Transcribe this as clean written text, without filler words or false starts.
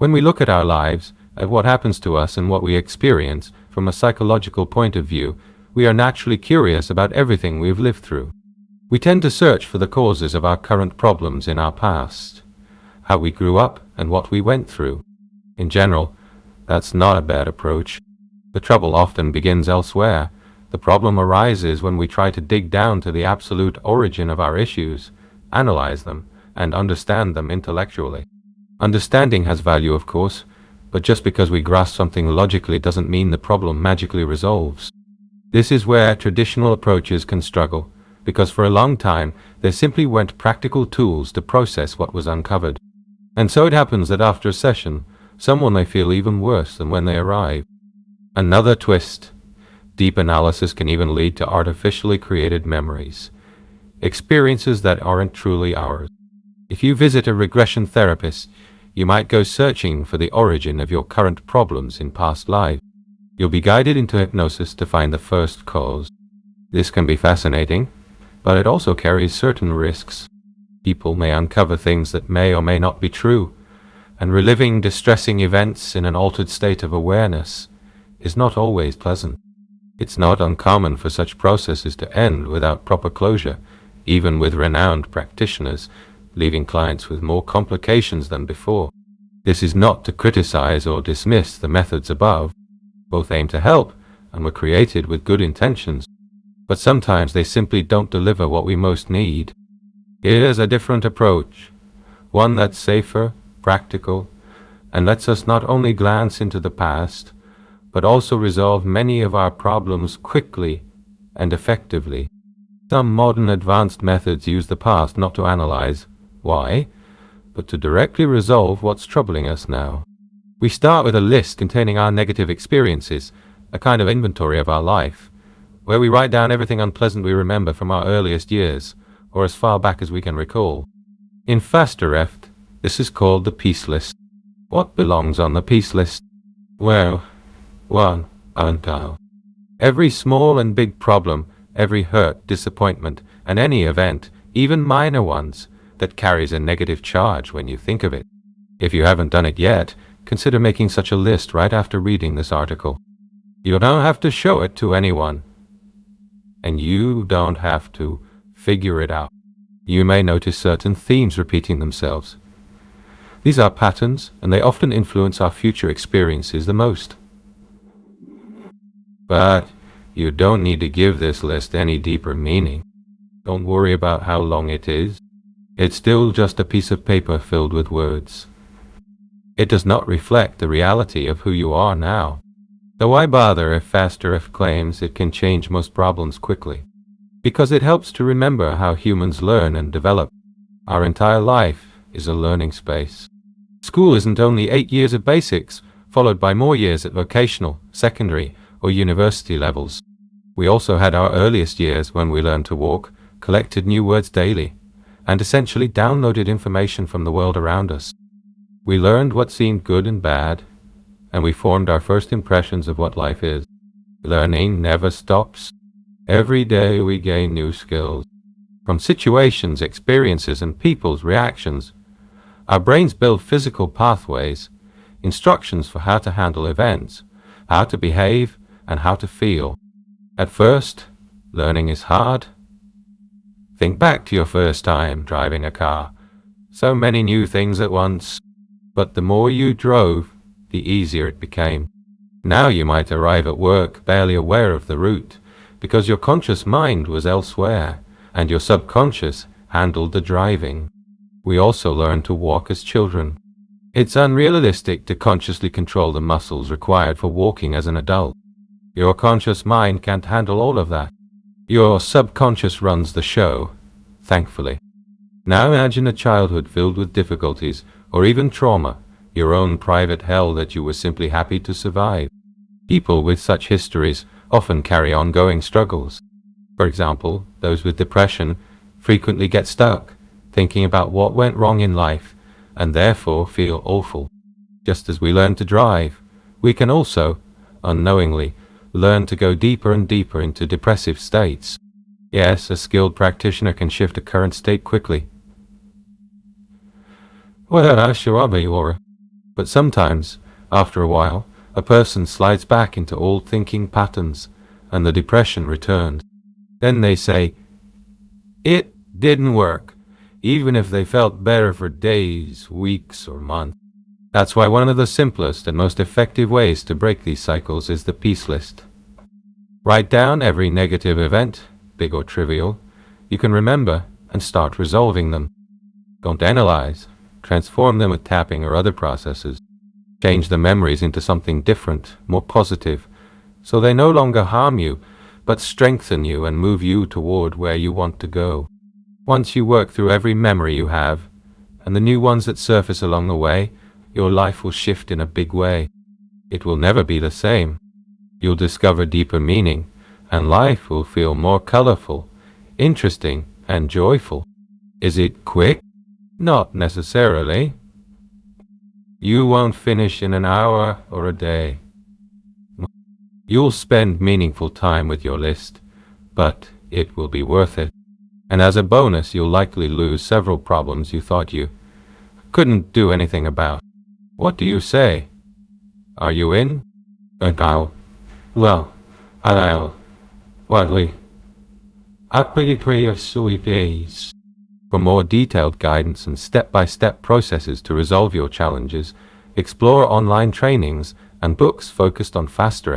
When we look at our lives, at what happens to us and what we experience from a psychological point of view, we are naturally curious about everything we've lived through. We tend to search for the causes of our current problems in our past, how we grew up and what we went through. In general, that's not a bad approach. The trouble often begins elsewhere. The problem arises when we try to dig down to the absolute origin of our issues, analyze them, and understand them intellectually. Understanding has value, of course, but just because we grasp something logically doesn't mean the problem magically resolves. This is where traditional approaches can struggle, because for a long time there simply weren't practical tools to process what was uncovered. And so it happens that after a session, someone may feel even worse than when they arrive. Another twist. Deep analysis can even lead to artificially created memories, experiences that aren't truly ours. If you visit a regression therapist, you might go searching for the origin of your current problems in past lives. You'll be guided into hypnosis to find the first cause. This can be fascinating, but it also carries certain risks. People may uncover things that may or may not be true, and reliving distressing events in an altered state of awareness is not always pleasant. It's not uncommon for such processes to end without proper closure, even with renowned practitioners, leaving clients with more complications than before. This is not to criticize or dismiss the methods above. Both aim to help and were created with good intentions, but sometimes they simply don't deliver what we most need. Here's a different approach, one that's safer, practical, and lets us not only glance into the past, but also resolve many of our problems quickly and effectively. Some modern advanced methods use the past not to analyze why, but to directly resolve what's troubling us now. We start with a list containing our negative experiences, a kind of inventory of our life, where we write down everything unpleasant we remember from our earliest years, or as far back as we can recall. In Fastereft, this is called the peace list. What belongs on the peace list? Well, 1. Untitled. Every small and big problem, every hurt, disappointment, and any event, even minor ones, that carries a negative charge when you think of it. If you haven't done it yet, consider making such a list right after reading this article. You don't have to show it to anyone, and you don't have to figure it out. You may notice certain themes repeating themselves. These are patterns, and they often influence our future experiences the most. But you don't need to give this list any deeper meaning. Don't worry about how long it is. It's still just a piece of paper filled with words. It does not reflect the reality of who you are now. So why bother if Fastereft claims it can change most problems quickly? Because it helps to remember how humans learn and develop. Our entire life is a learning space. School isn't only 8 years of basics, followed by more years at vocational, secondary, or university levels. We also had our earliest years when we learned to walk, collected new words daily, and essentially downloaded information from the world around us. We learned what seemed good and bad, and we formed our first impressions of what life is. Learning never stops. Every day we gain new skills. From situations, experiences, and people's reactions, our brains build physical pathways, instructions for how to handle events, how to behave, and how to feel. At first, learning is hard. Think back to your first time driving a car. So many new things at once. But the more you drove, the easier it became. Now you might arrive at work barely aware of the route, because your conscious mind was elsewhere, and your subconscious handled the driving. We also learn to walk as children. It's unrealistic to consciously control the muscles required for walking as an adult. Your conscious mind can't handle all of that. Your subconscious runs the show, thankfully. Now imagine a childhood filled with difficulties, or even trauma, your own private hell that you were simply happy to survive. People with such histories often carry ongoing struggles. For example, those with depression frequently get stuck, thinking about what went wrong in life, and therefore feel awful. Just as we learn to drive, we can also, unknowingly, learn to go deeper and deeper into depressive states. Yes, a skilled practitioner can shift a current state quickly. Well, sure, I'll be, Laura. But sometimes, after a while, a person slides back into old thinking patterns, and the depression returns. Then they say, it didn't work, even if they felt better for days, weeks, or months. That's why one of the simplest and most effective ways to break these cycles is the peace list. Write down every negative event, big or trivial, you can remember, and start resolving them. Don't analyze. Transform them with tapping or other processes. Change the memories into something different, more positive, so they no longer harm you, but strengthen you and move you toward where you want to go. Once you work through every memory you have, and the new ones that surface along the way, your life will shift in a big way. It will never be the same. You'll discover deeper meaning, and life will feel more colorful, interesting, and joyful. Is it quick? Not necessarily. You won't finish in an hour or a day. You'll spend meaningful time with your list, but it will be worth it. And as a bonus, you'll likely lose several problems you thought you couldn't do anything about. What do you say? Are you in? I'll pretty a sweet days. For more detailed guidance and step-by-step processes to resolve your challenges, explore online trainings and books focused on faster